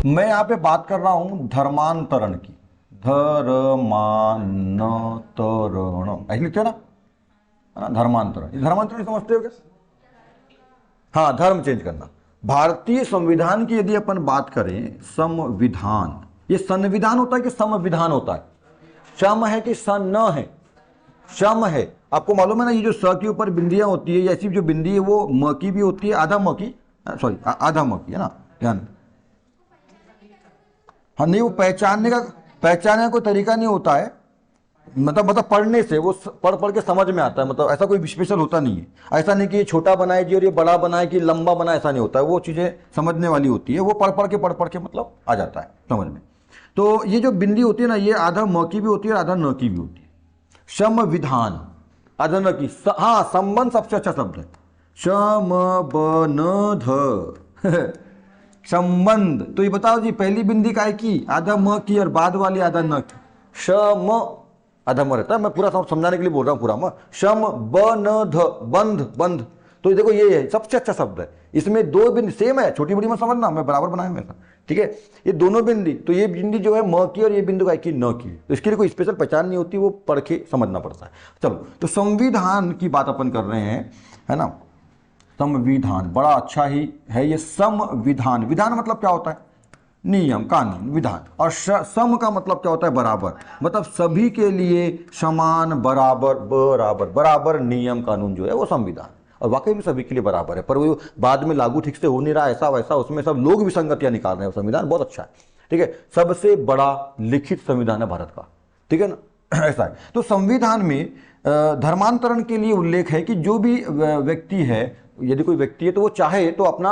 मैं यहाँ पे बात कर रहा हूं धर्मांतरण की। धर्मांतरण ऐसे लिखते हो ना, है ना? धर्मांतरण, ये धर्मांतरण समझते हो क्या? हाँ, धर्म चेंज करना। भारतीय संविधान की यदि अपन बात करें, संविधान, ये संविधान होता है कि संविधान होता है? सम है कि सन न है? सम है। आपको मालूम है ना, ये जो स के ऊपर बिंदियां होती है, ऐसी जो बिंदी है वो म की भी होती है, आधा म की, सॉरी आधा म की, है ना? ध्यान। हाँ, नहीं, वो पहचानने का कोई तरीका नहीं होता है। मतलब पढ़ने से वो पढ़ पढ़ के समझ में आता है। मतलब ऐसा कोई स्पेशल होता नहीं है। ऐसा नहीं कि ये छोटा बनाए जी और ये बड़ा बनाए कि लंबा बनाए, ऐसा नहीं होता है। वो चीज़ें समझने वाली होती है, वो पढ़ पढ़ के मतलब आ जाता है समझ में। तो ये जो बिंदी होती है ना, ये आधा म की भी होती है, आधा न की भी होती है। संविधान, आधा न की, हाँ, संबंध सबसे अच्छा शब्द है। सम ब न ध संबंध। तो ये बताओ जी, पहली बिंदी काय की? आधा म की, और बाद वाली आधा न की। सम, आधा म रहता है, मैं पूरा समझाने के लिए बोल रहा हूँ पूरा म। सम ब न ध, बंध, बंध। तो देखो ये है सबसे अच्छा शब्द है। इसमें दो बिंदी सेम है, छोटी बड़ी मत समझना, मैं बराबर बनाया मेरा, ठीक है? ये दोनों बिंदी, तो ये बिंदी जो है म की और ये बिंदु काय की? न की। तो इसके लिए कोई स्पेशल पहचान नहीं होती, वो पढ़ के समझना पड़ता है। चलो, तो संविधान की बात अपन कर रहे हैं, है ना? संविधान बड़ा अच्छा ही है ये। संविधान, विधान मतलब क्या होता है? नियम, कानून, विधान। और सम का मतलब क्या होता है? बराबर। मतलब सभी के लिए समान, बराबर, बराबर बराबर नियम कानून जो है वो संविधान। और वाकई में सभी के लिए बराबर है, पर वो बाद में लागू ठीक से हो नहीं रहा, ऐसा वैसा, उसमें सब लोग विसंगतियां निकाल रहे हैं। संविधान बहुत अच्छा है, ठीक है? सबसे बड़ा लिखित संविधान है भारत का, ठीक है ना? ऐसा है। तो संविधान में धर्मांतरण के लिए उल्लेख है कि जो भी व्यक्ति है, यदि कोई व्यक्ति है तो वो चाहे तो अपना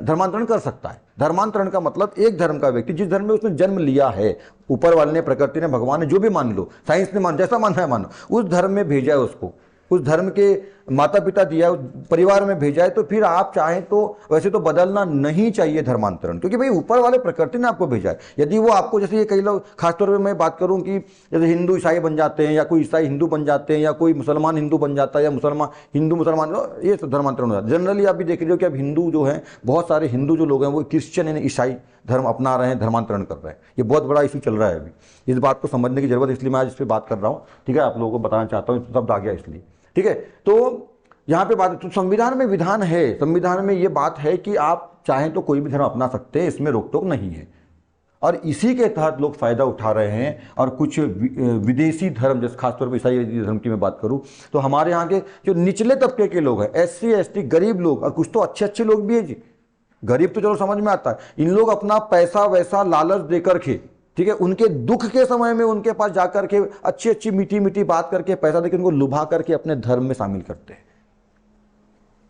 धर्मांतरण कर सकता है। धर्मांतरण का मतलब एक धर्म का व्यक्ति जिस धर्म में उसने जन्म लिया है, ऊपर वाले ने, प्रकृति ने, भगवान ने, जो भी मान लो, साइंस ने, मान जैसा मानना है मानो, उस धर्म में भेजा है उसको, उस धर्म के माता पिता दिया है, परिवार में भेजा है, तो फिर आप चाहें तो वैसे तो बदलना नहीं चाहिए धर्मांतरण, क्योंकि भाई ऊपर वाले प्रकृति ने आपको भेजा है। यदि वो आपको, जैसे ये कई लोग, खासतौर पे मैं बात करूं कि जैसे हिंदू ईसाई बन जाते हैं, या कोई ईसाई हिंदू बन जाते हैं, या कोई मुसलमान हिंदू बन जाता है, या मुसलमान हिंदू मुसलमान, ये धर्मांतरण हो जाता है। जनरली आप भी देख रहे हो कि अब हिंदू जो है, बहुत सारे हिंदू जो लोग हैं वो क्रिश्चियन यानी ईसाई धर्म अपना रहे हैं, धर्मांतरण कर रहे हैं। ये बहुत बड़ा इशू चल रहा है अभी। इस बात को समझने की जरूरत, इसलिए मैं आज इस पर बात कर रहा हूँ, ठीक है? आप लोगों को बताना चाहता हूँ, शब्द आ गया इसलिए, ठीक है? तो यहाँ पे बात, तो संविधान में विधान है, संविधान में ये बात है कि आप चाहें तो कोई भी धर्म अपना सकते हैं, इसमें रोक टोक नहीं है। और इसी के तहत लोग फायदा उठा रहे हैं। और कुछ विदेशी धर्म, जैसे खासतौर पर ईसाई धर्म की मैं बात करूं, तो हमारे यहाँ के जो निचले तबके के लोग हैं, SC ST गरीब लोग, और कुछ तो अच्छे अच्छे लोग भी है जी, गरीब तो चलो समझ में आता है, इन लोग अपना पैसा वैसा लालच देकर के, ठीक है, उनके दुख के समय में उनके पास जाकर के अच्छी अच्छी मीठी मीठी बात करके, पैसा देकर उनको लुभा करके अपने धर्म में शामिल करते हैं,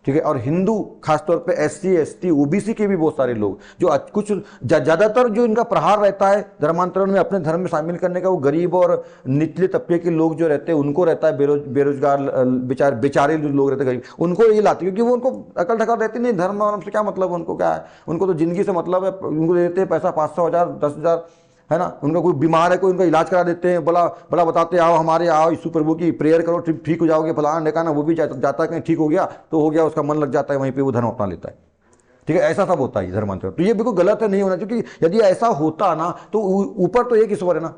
ठीक है? और हिंदू, खासतौर पे SC ST OBC के भी बहुत सारे लोग, जो कुछ ज्यादातर जो इनका प्रहार रहता है धर्मांतरण में अपने धर्म में शामिल करने का, वो गरीब और निचले तबके के लोग जो रहते हैं उनको रहता है, बेरोजगार बेचारे जो लोग रहते हैं गरीब, उनको ये लाते, क्योंकि वो उनको अकल ठकल रहती नहीं, धर्म वर्म से क्या मतलब, उनको क्या है, उनको तो जिंदगी से मतलब है। उनको देते हैं पैसा 500 1000 10,000, है ना? उनका कोई बीमार है, कोई उनका इलाज करा देते हैं, बड़ा बड़ा बताते हैं, आओ हमारे, आओ यीशु प्रभु की प्रेयर करो, ठीक हो जाओगे, फलाना देखा ना, वो भी जाता है कहीं, ठीक हो गया तो हो गया, उसका मन लग जाता है वहीं पे, वो धर्म अपना लेता है, ठीक है? ऐसा सब होता है धर्मांतरण। तो ये बिल्कुल गलत है, नहीं होना चाहिए। यदि ऐसा होता ना, तो ऊपर तो एक ईश्वर है ना,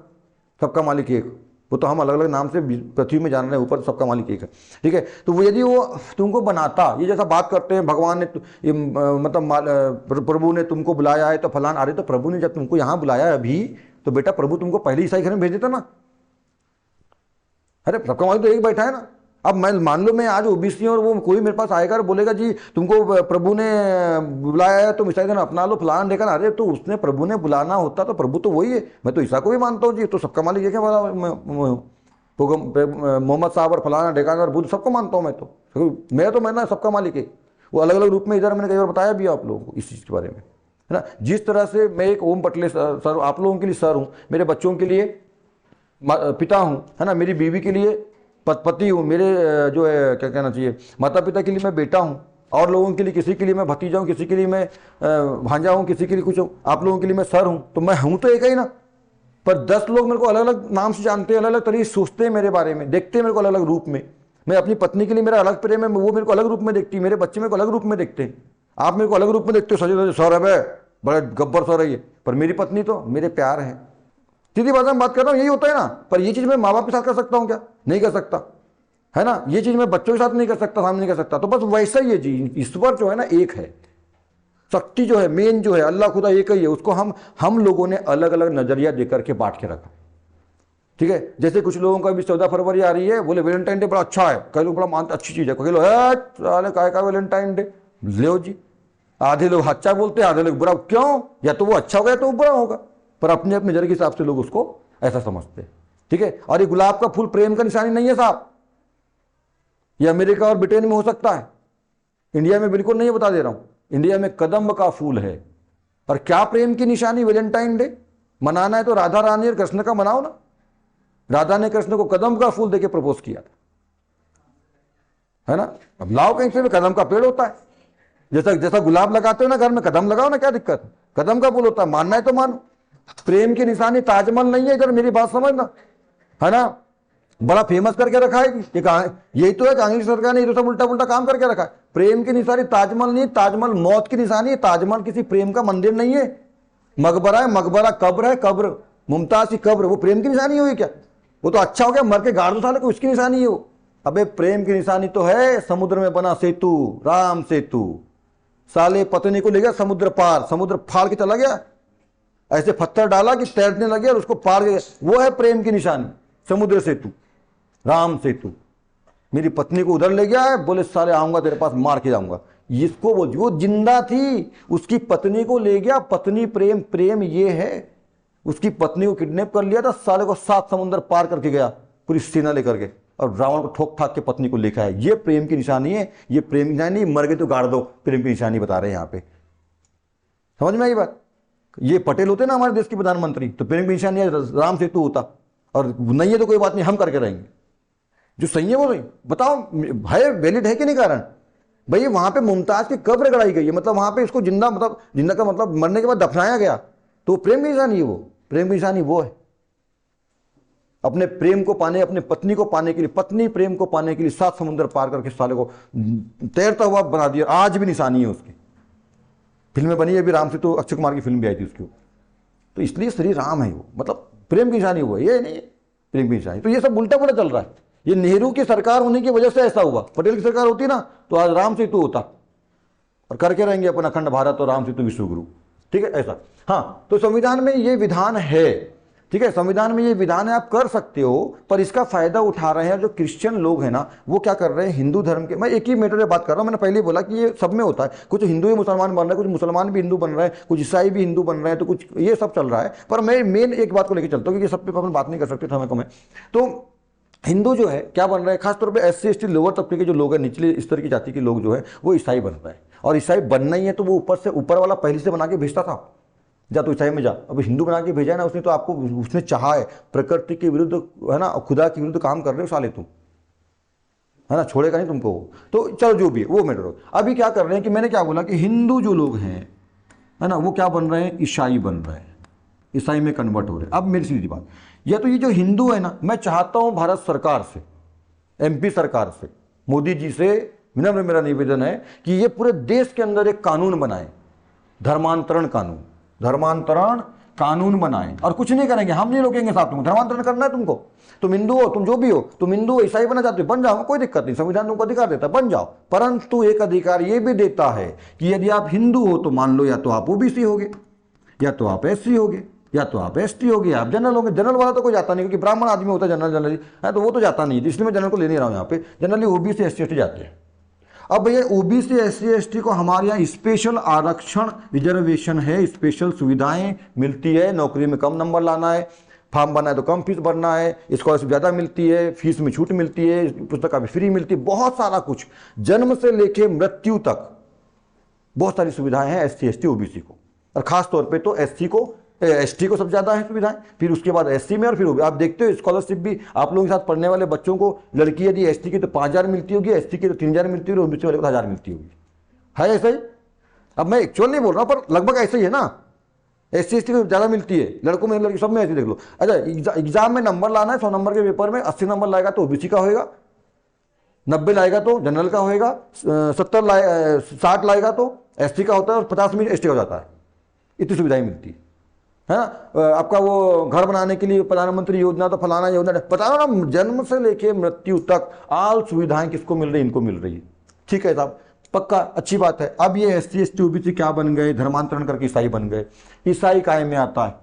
सबका मालिक एक, वो तो हम अलग अलग नाम से पृथ्वी में जान रहे हैं, ऊपर सबका मालिक एक है, ठीक है? तो वो यदि वो तुमको बनाता, ये जैसा बात करते हैं, भगवान ने मतलब प्रभु ने तुमको बुलाया है तो फलान, अरे तो प्रभु ने जब तुमको यहाँ बुलाया है अभी, तो बेटा प्रभु तुमको पहले ईसाई घर में भेज देता ना। अरे सबका मालिक तो एक बैठा है ना। अब मैं मान लो मैं आज OBC और वो कोई मेरे पास आएगा और बोलेगा जी तुमको प्रभु ने बुलाया है, तुम ईसाई धर्म अपना लो, फलाना देखा ना, अरे तो उसने प्रभु ने बुलाना होता तो प्रभु तो वही है, मैं तो ईसा को भी मानता हूँ जी, तो सबका मालिक ये क्या मोहम्मद साहब और फलाना डेकान और बुद्ध सबको मानता हूँ मैं तो मैं ना सबका मालिक है। वो अलग अलग रूप में, इधर मैंने कई बार बताया भी आप लोगों को इस चीज़ के बारे में, है ना? जिस तरह से मैं एक ओम पटले सर आप लोगों के लिए सर हूँ, मेरे बच्चों के लिए पिता हूँ, है ना? मेरी बीवी के लिए पति हूँ, मेरे जो है क्या कहना चाहिए, माता पिता के लिए मैं बेटा हूँ, और लोगों के लिए, किसी के लिए मैं भतीजा हूँ, किसी के लिए मैं भांजा हूँ, किसी के लिए कुछ हूँ, आप लोगों के लिए मैं सर हूँ। तो मैं हूँ तो एक ही ना, पर 10 लोग मेरे को अलग अलग नाम से जानते हैं, अलग अलग तरीके से सोचते हैं मेरे बारे में, देखते हैं मेरे को अलग अलग रूप में। मैं अपनी पत्नी के लिए मेरा अलग प्रेम है, वो मेरे को अलग रूप में देखती है, मेरे बच्चे मेरे को अलग रूप में देखते हैं। आप मेरे को अलग रूप में देखते हो, सजे सौरभ है, बड़े गब्बर सो रही है, पर मेरी पत्नी तो मेरे प्यार है। सीधी भाषा में बात कर रहा हूँ, यही होता है ना। पर ये चीज़ मैं माँ बाप के साथ कर सकता हूँ क्या? नहीं कर सकता, है ना। ये चीज़ मैं बच्चों के साथ नहीं कर सकता, सामने नहीं कर सकता। तो बस वैसा ही है जी, ईश्वर जो है ना एक है, शक्ति जो है मेन जो है अल्लाह खुदा एक ही है। उसको हम लोगों ने अलग अलग नजरिया देकर के बांट के रखा, ठीक है। जैसे कुछ लोगों का भी 14 फरवरी आ रही है, बोले वैलेंटाइन डे बड़ा अच्छा है, कई लोग बड़ा मानते अच्छी चीज है, कई लोग साले काय का वैलेंटाइन डे ले जी। आधे लोग अच्छा बोलते हैं, आधे लोग बुरा। क्यों? या तो वो अच्छा होगा या तो वो बुरा होगा, पर अपने अपने नजर के हिसाब से लोग उसको ऐसा समझते हैं, ठीक है। और ये गुलाब का फूल प्रेम का निशानी नहीं है साहब। ये अमेरिका और ब्रिटेन में हो सकता है, इंडिया में बिल्कुल नहीं है, बता दे रहा हूं। इंडिया में कदम्ब का फूल है। और क्या प्रेम की निशानी? वैलेंटाइन डे मनाना है तो राधा रानी और कृष्ण का मनाओ ना। राधा ने कृष्ण को कदम्ब का फूल देके प्रपोज किया था, है ना। अब लाओ कहीं से भी, कदम का पेड़ होता है। जैसा जैसा गुलाब लगाते हो ना घर में, कदम लगाओ ना, क्या दिक्कत? कदम का फूल होता है, मानना है तो मानो। प्रेम की निशानी ताजमहल नहीं है, इधर मेरी बात समझना, है ना। बड़ा फेमस करके रखा है यही तो है, कांग्रेस सरकार ने ये तो सब उल्टा पुल्टा काम करके रखा है। प्रेम की निशानी ताजमहल नहीं, ताजमहल मौत की निशानी है। ताजमहल किसी प्रेम का मंदिर नहीं है, मकबरा है, मकबरा कब्र है, कब्र मुमताज की कब्र, वो प्रेम की निशानी हुई क्या? वो तो अच्छा हो गया, मर के गाड़ दो साले को, उसकी निशानी है वो। अबे प्रेम की निशानी तो है समुद्र में बना सेतु, राम सेतु। साले पत्नी को ले गया समुद्र पार, समुद्र फाड़ के चला गया, ऐसे पत्थर डाला कि तैरने लगे और उसको पार गया। वो है प्रेम की निशानी, समुद्र सेतु, राम सेतु। मेरी पत्नी को उधर ले गया है, बोले साले आऊंगा तेरे पास, मार के जाऊंगा। इसको बोल, वो जिंदा थी, उसकी पत्नी को ले गया। पत्नी प्रेम, प्रेम ये है। उसकी पत्नी को किडनैप कर लिया था, साले को 7 समुद्र पार करके गया पूरी सेना लेकर के, और रावण को ठोक ठाक के पत्नी को लेकर है। ये प्रेम की निशानी है, ये प्रेम की निशानी। मर गए तो गाड़ दो, प्रेम की निशानी बता रहे हैं यहाँ पे। समझ में आई बात? ये पटेल होते ना हमारे देश के प्रधानमंत्री, तो प्रेम की निशानी राम सेतु होता। और नहीं है तो कोई बात नहीं, हम करके रहेंगे। जो सही है वो सही बताओ, है वैलिड है कि नहीं कारण? भाई वहां पे मुमताज की कब्र गड़ाई गई है, मतलब वहां पे इसको जिंदा, मतलब जिंदा का मतलब मरने के बाद दफनाया गया, तो प्रेम की निशानी है वो। प्रेम की निशानी वो है, अपने प्रेम को पाने, अपने पत्नी को पाने के लिए, पत्नी प्रेम को पाने के लिए 7 समुद्र पार करके साले को तैरता हुआ बना दिया। आज भी निशानी है उसकी। फिल्में बनी है अभी, राम सेतु, अक्षय कुमार की फिल्म भी आई थी उसकी। तो इसलिए श्री राम है वो, मतलब प्रेम की निशानी हुआ, ये नहीं है प्रेम की निशानी। तो ये सब उल्टा पुल्टा चल रहा है। ये नेहरू की सरकार होने की वजह से ऐसा हुआ। पटेल की सरकार होती ना तो आज राम सेतु होता, और करके रहेंगे अपन अखंड भारत और राम सेतु विश्व गुरु, ठीक है ऐसा। हाँ, तो संविधान में ये विधान है, ठीक है, संविधान में ये विधान है, आप कर सकते हो। पर इसका फायदा उठा रहे हैं जो क्रिश्चियन लोग हैं ना, वो क्या कर रहे हैं, हिंदू धर्म के, मैं एक ही मैटर में बात कर रहा हूं। मैंने पहले ही बोला कि ये सब में होता है, कुछ हिंदू ही मुसलमान बन रहे हैं, कुछ मुसलमान भी हिंदू बन रहे हैं, कुछ ईसाई भी हिंदू बन रहे हैं, तो कुछ ये सब चल रहा है। पर मैं मेन एक बात को लेकर चलता हूँ, क्योंकि सब पे अपन बात नहीं कर सकते समय कम है। तो हिंदू जो है क्या बन रहा है, खासतौर पे SC ST लोअर तबके के जो लोग हैं, निचले स्तर की जाति के लोग जो है, वो ईसाई बन रहे हैं। और ईसाई बनना ही है तो वो ऊपर से, ऊपर वाला पहले से बना के भेजता था, जा तो ईसाई में जा। अब हिंदू बना के भेजा है ना उसने, तो आपको उसने चाहा है, प्रकृति के विरुद्ध, है ना, खुदा के विरुद्ध काम कर रहे हो साले तुम, है ना, छोड़ेगा नहीं तुमको। तो चलो जो भी है वो मैटर हो। अभी क्या कर रहे हैं कि मैंने क्या बोला कि हिंदू जो लोग हैं, है ना, वो क्या बन रहे हैं, ईसाई बन रहे हैं, ईसाई में कन्वर्ट हो रहे हैं। अब मेरी सीधी बात, या तो ये जो हिंदू है ना, मैं चाहता हूं भारत सरकार से, MP सरकार से, मोदी जी से विनम्र मेरा निवेदन है कि ये पूरे देश के अंदर एक कानून बनाए, धर्मांतरण कानून, धर्मांतरण कानून बनाएं। और कुछ नहीं करेंगे, हम नहीं रोकेंगे साहब, तुमको धर्मांतरण करना है, तुमको, तुम हिंदू हो, तुम जो भी हो, तुम हिंदू हो, ईसाई बनना चाहते हो, बन जाओ, कोई दिक्कत नहीं, संविधान तुमको अधिकार देता है, बन जाओ। परंतु एक अधिकार ये भी देता है कि यदि आप हिंदू हो तो मान लो या तो आप OBC होगे, या तो आप SC होगे, या तो आप ST होगे, आप जनरल होंगे। जनरल वाला तो कोई जाता नहीं, क्योंकि ब्राह्मण आदमी होता है जनरल, जनरली है, तो वो तो जाता नहीं है, इसलिए मैं जनरल को ले नहीं रहा हूँ यहाँ पे। जनरली OBC SC ST जाते हैं। अब भैया OBC SC ST को हमारे यहाँ स्पेशल आरक्षण, रिजर्वेशन है, स्पेशल सुविधाएं मिलती है, नौकरी में कम नंबर लाना है, फॉर्म भरना है तो कम फीस भरना है, स्कॉलरशिप ज़्यादा मिलती है, फीस में छूट मिलती है, पुस्तक भी फ्री मिलती है, बहुत सारा कुछ, जन्म से लेके मृत्यु तक बहुत सारी सुविधाएं हैं SC ST OBC को। और खास तौर पे तो SC को, ST को सबसे ज़्यादा है सुविधाएं, फिर उसके बाद SC में, और फिर आप देखते हो स्कॉलरशिप भी, आप लोगों के साथ पढ़ने वाले बच्चों को, लड़की यदि ST की तो 5,000 मिलती होगी, ST की तो 3,000 मिलती होगी, OBC वाले को 1,000 मिलती होगी, है ऐसा ही। अब मैं एक्चुअल नहीं बोल रहा हूँ, पर लगभग ऐसा ही है ना। SC ST को ज़्यादा मिलती है, लड़कों में लड़की सब में ऐसी देख लो। अच्छा, एग्जाम में नंबर लाना है, 100 नंबर के पेपर में 80 नंबर लाएगा तो OBC का होएगा, 90 लाएगा तो जनरल का होएगा, 60 लाएगा तो ST का होता है, और 50 में ST हो जाता है। इतनी सुविधाएं मिलती है ना। आपका वो घर बनाने के लिए प्रधानमंत्री योजना, तो फलाना योजना, बता रहा ना, जन्म से लेके मृत्यु तक आल सुविधाएं किसको मिल रही है? इनको मिल रही है। ठीक है साहब, पक्का, अच्छी बात है। अब ये SC ST OBC क्या बन गए? धर्मांतरण करके ईसाई बन गए। ईसाई काय में आता है?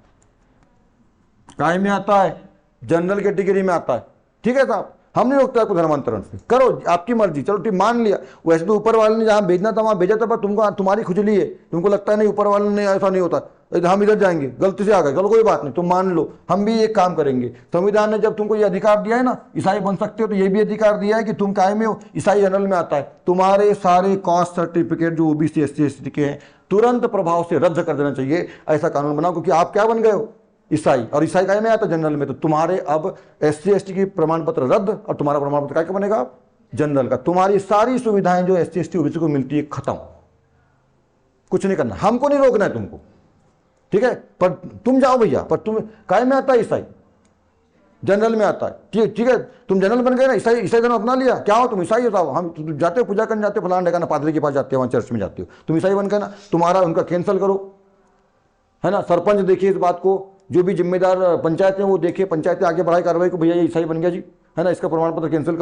काय में आता है? जनरल कैटेगरी में आता है। ठीक है साहब, हम नहीं रोकते आपको धर्मांतरण से, करो आपकी मर्जी, चलो ठीक, मान लिया। वैसे तो ऊपर वाले ने जहां भेजना था वहां भेजा था, पर तुमको तुम्हारी खुजली है, तुमको लगता है नहीं ऊपर वाले ने, ऐसा नहीं होता, हम इधर जाएंगे, गलती से आ गए, चलो कोई बात नहीं, तुम मान लो, हम भी एक काम करेंगे। संविधान ने जब तुमको ये अधिकार दिया है ना, ईसाई बन सकते हो, तो ये भी अधिकार दिया है कि तुम काय में हो? ईसाई जनरल में आता है। तुम्हारे सारे कास्ट सर्टिफिकेट जो OBC SC ST के हैं तुरंत प्रभाव से रद्द कर देना चाहिए। ऐसा कानून बनाओ, क्योंकि आप क्या बन गए हो? ईसाई। और ईसाई काय में आता जनरल में, तो तुम्हारे अब SC ST की प्रमाण पत्र रद्द, और तुम्हारा प्रमाण पत्र काय का बनेगा? जनरल का। तुम्हारी सारी सुविधाएं जो SC ST OBC को मिलती है खत्म। कुछ नहीं करना, हमको नहीं रोकना है तुमको, ठीक है? पर तुम जाओ भैया, पर तुम काय में आता है? ईसाई जनरल में आता है। ठीक है, तुम जनरल बन गए ना, ईसाई धर्म अपना लिया, क्या हो तुम? ईसाई हो। हम जाते हो पूजा करने, जाते हो फलाना ठिकाना पादरी के पास जाते हो, वहां चर्च में जाते हो, तुम ईसाई बन गए ना। तुम्हारा उनका कैंसिल करो, है ना। सरपंच देखिए इस बात को, जो भी जिम्मेदार पंचायत है वो देखिए, पंचायतें आगे बढ़ाई कार्रवाई को, भैया ये ईसाई बन गया जी, है ना, इसका प्रमाण पत्र कैंसिल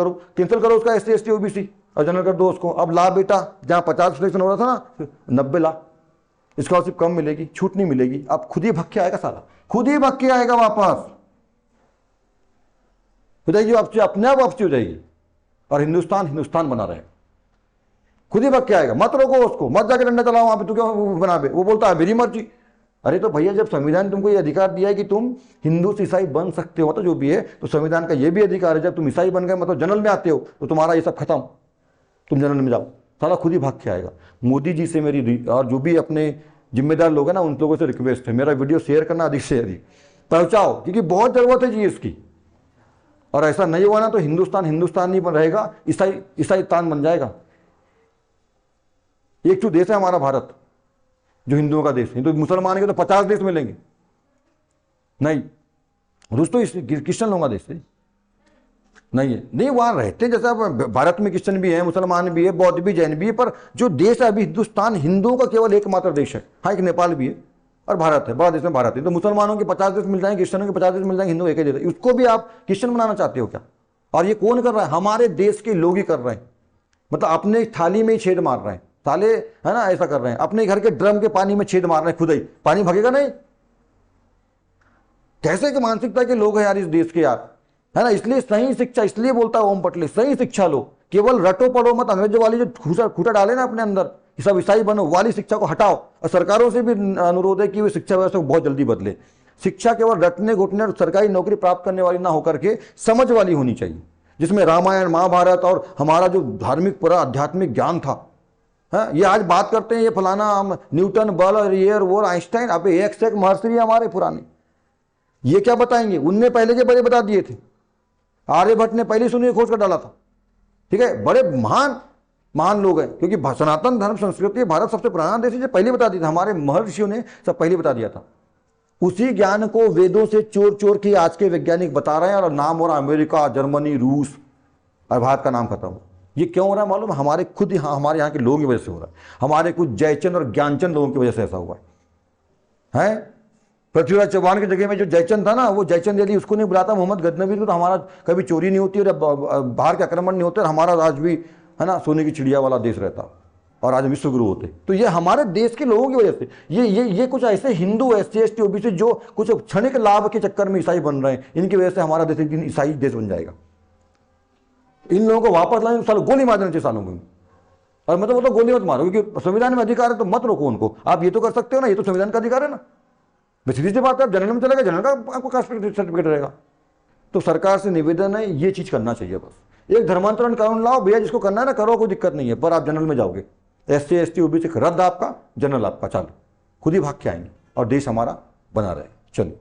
करो उसका SC ST OBC और जनरल कर दो उसको। अब ला बेटा, जहां 50 सिलेक्शन हो रहा था ना, 90 ला, इसका सिर्फ कम मिलेगी, छूट नहीं मिलेगी। अब खुद ही भग के आएगा साला, खुद ही भग के आएगा वापस, हो जाएगी वापसी, अपने आप वापसी हो जाएगी, और हिंदुस्तान बना रहेगा। खुद ही भग के आएगा, मत रोको उसको, मत जाके डंडा चलाओ वहां पे, तू क्यों बना बे? वो बोलता है मेरी मर्जी। अरे तो भैया, जब संविधान तुमको ये अधिकार दिया है कि तुम हिंदू से ईसाई बन सकते हो, तो जो भी है, तो संविधान का ये भी अधिकार है, जब तुम ईसाई बन गए, मतलब जनरल में आते हो, तो तुम्हारा ये सब खत्म, तुम जनरल में जाओ। साला खुद ही भाग के आएगा। मोदी जी से मेरी, और जो भी अपने जिम्मेदार लोग हैं ना, उन लोगों से रिक्वेस्ट है, मेरा वीडियो शेयर करना अधिक से अधिक पहुंचाओ, क्योंकि बहुत जरूरत है जी इसकी। और ऐसा नहीं हुआ ना तो हिंदुस्तान नहीं बन रहेगा, ईसाईस्तान बन जाएगा। एक तो देश है हमारा भारत, जो हिंदुओं का देश है, तो मुसलमान के तो 50 देश मिलेंगे। नहीं, रूस तो क्रिश्चियन लोगों का देश है, नहीं है, नहीं वहां रहते, जैसे अब भारत में क्रिश्चियन भी है, मुसलमान भी है, बौद्ध भी, जैन भी है, पर जो देश है अभी हिंदुस्तान हिंदुओं का केवल एकमात्र देश है। हाँ, एक नेपाल भी है, और भारत है, बड़ा देश में भारत है। तो मुसलमानों के 50 देश मिल जाएंगे, क्रिश्चियनों के 50 देश मिल जाएंगे, हिंदू एक ही देश, उसको भी आप क्रिश्चियन बनाना चाहते हो क्या? और ये कौन कर रहा है? हमारे देश के लोग ही कर रहे हैं, मतलब अपने थाली में ही छेद मार रहे हैं साले, है ना, ऐसा कर रहे हैं। अपने घर के ड्रम के पानी में छेद मार रहे हैं, खुद ही पानी भगेगा नहीं। कैसे की मानसिकता के लोग हैं यार इस देश के यार, है ना। इसलिए सही शिक्षा, इसलिए बोलता है ओम पटले, सही शिक्षा लो, केवल रटो पढ़ो मत। अंग्रेजों वाली जो खूटा डाले ना अपने अंदर, सब ईसाई बनो वाली शिक्षा को हटाओ। और सरकारों से भी अनुरोध है कि वे शिक्षा व्यवस्था को बहुत जल्दी बदले। शिक्षा केवल रटने घुटने और सरकारी नौकरी प्राप्त करने वाली ना होकर के समझ वाली होनी चाहिए, जिसमें रामायण महाभारत और हमारा जो धार्मिक पूरा आध्यात्मिक ज्ञान था। हाँ, ये आज बात करते हैं ये फलाना, हम न्यूटन, बल और ये और आइंस्टाइन, अब एक से एक महर्षि हमारे पुराने, ये क्या बताएंगे? उनने पहले के बड़े बता दिए थे, आर्यभट्ट ने पहले शून्य खोज कर डाला था। ठीक है, बड़े महान लोग हैं, क्योंकि सनातन धर्म संस्कृति भारत सबसे पुराना देश है, पहले बता दिया था, हमारे महर्षियों ने सब पहले बता दिया था। उसी ज्ञान को वेदों से चोर के आज के वैज्ञानिक बता रहे हैं, और नाम हो रहा अमेरिका, जर्मनी, रूस, और भारत का नाम खत्म। ये क्यों हो रहा है मालूम? हमारे खुद हमारे यहाँ के लोगों की वजह से हो रहा है, हमारे कुछ जयचंद और ज्ञानचंद लोगों की वजह से ऐसा हुआ है। पृथ्वीराज चौहान की जगह में जो जयचंद था ना, वो जयचंद यदि उसको नहीं बुलाता मोहम्मद गजनवी को, तो हमारा कभी चोरी नहीं होती और बाहर के आक्रमण नहीं होते, और हमारा आज भी, है ना, सोने की चिड़िया वाला देश रहता, और आज विश्व गुरु होते। तो ये हमारे देश के लोगों की वजह से ये कुछ ऐसे हिंदू SC ST OBC जो कुछ क्षणिक लाभ के चक्कर में ईसाई बन रहे हैं, इनकी वजह से हमारा देश एक दिन ईसाई देश बन जाएगा। इन लोगों को वापस लाएं, सालों गोली मार देना चाहिए सालों में। और मतलब गोली मत मारो, क्योंकि संविधान में अधिकार है तो मत रोको उनको। आप ये तो कर सकते हो ना, ये तो संविधान का अधिकार है ना। सीधी सी बात है, आप जनरल में चलेगा, जनरल का आपको कास्ट सर्टिफिकेट रहेगा। तो सरकार से निवेदन है, ये चीज करना चाहिए। बस एक धर्मांतरण कानून लाओ भैया, जिसको करना है ना करो, कोई दिक्कत नहीं है, पर आप जनरल में जाओगे। SC ST OBC रद्द आपका, जनरल आपका, चलो खुद ही भाग के आएंगे और देश हमारा बना रहे। चलो।